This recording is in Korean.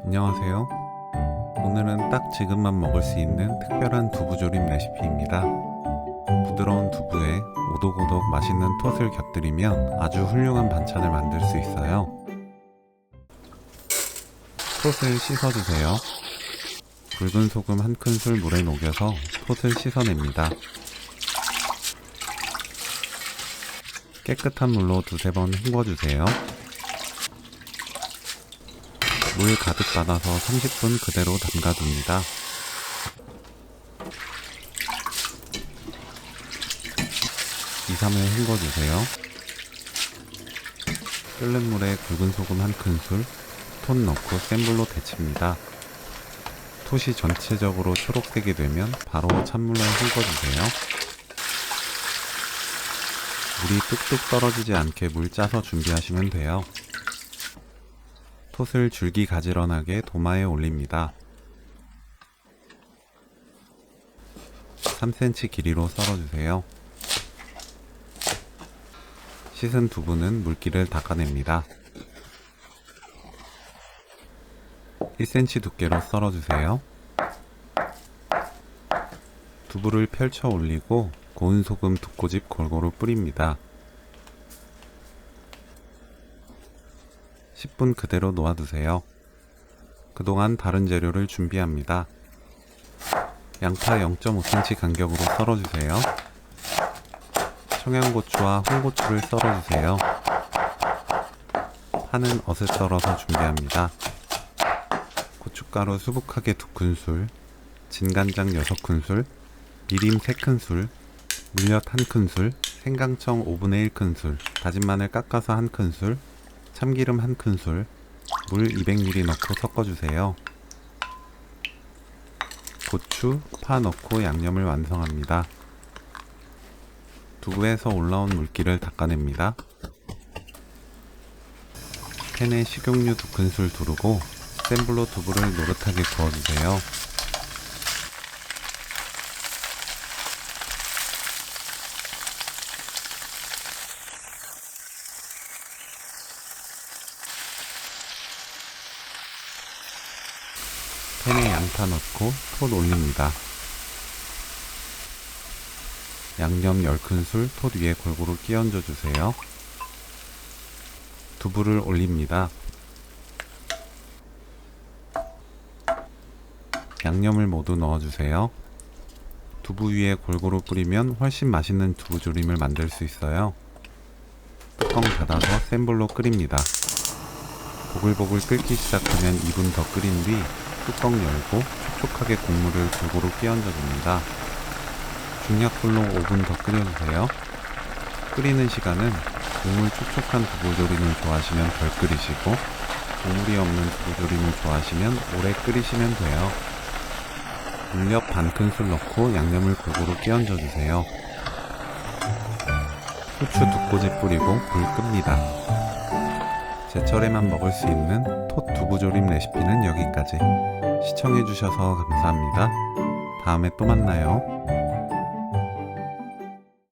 안녕하세요. 오늘은 딱 지금만 먹을 수 있는 특별한 두부조림 레시피입니다. 부드러운 두부에 오독오독 맛있는 톳을 곁들이면 아주 훌륭한 반찬을 만들 수 있어요. 톳을 씻어주세요. 굵은 소금 1큰술 물에 녹여서 톳을 씻어냅니다. 깨끗한 물로 두세 번 헹궈주세요. 물 가득 받아서 30분 그대로 담가둡니다. (2~3회) 헹궈주세요. 끓는 물에 굵은 소금 1큰술, 톳 넣고 센 불로 데칩니다. 톳이 전체적으로 초록색이 되면 바로 찬물로 헹궈주세요. 물이 뚝뚝 떨어지지 않게 물 짜서 준비하시면 돼요. 톳을 줄기 가지런하게 도마에 올립니다. 3cm 길이로 썰어주세요. 씻은 두부는 물기를 닦아냅니다. 1cm 두께로 썰어주세요. 두부를 펼쳐 올리고 고운 소금 2꼬집 골고루 뿌립니다. 10분 그대로 놓아두세요. 그동안 다른 재료를 준비합니다. 양파 0.5cm 간격으로 썰어주세요. 청양고추와 홍고추를 썰어주세요. 파는 어슷 썰어서 준비합니다. 고춧가루 수북하게 2큰술, 진간장 6큰술, 미림 3큰술, 물엿 1큰술, 생강청 1/5큰술, 다진 마늘 깎아서 1큰술, 참기름 1큰술, 물 200ml 넣고 섞어주세요. 고추, 파 넣고 양념을 완성합니다. 두부에서 올라온 물기를 닦아냅니다. 팬에 식용유 2큰술 두르고 센 불로 두부를 노릇하게 구워주세요. 팬에 양파 넣고 톳 올립니다. 양념 10큰술 톳 위에 골고루 끼얹어 주세요. 두부를 올립니다. 양념을 모두 넣어주세요. 두부 위에 골고루 뿌리면 훨씬 맛있는 두부조림을 만들 수 있어요. 뚜껑 닫아서 센 불로 끓입니다. 보글보글 끓기 시작하면 2분 더 끓인 뒤 뚜껑 열고 촉촉하게 국물을 골고루 끼얹어 줍니다. 중약불로 5분 더 끓여주세요. 끓이는 시간은 국물 촉촉한 두부조림을 좋아하시면 덜 끓이시고 국물이 없는 두부조림을 좋아하시면 오래 끓이시면 돼요. 물엿 반큰술 넣고 양념을 골고루 끼얹어 주세요. 후추 2꼬집 뿌리고 불 끕니다. 제철에만 먹을 수 있는 톳 두부조림 레시피는 여기까지. 시청해주셔서 감사합니다. 다음에 또 만나요.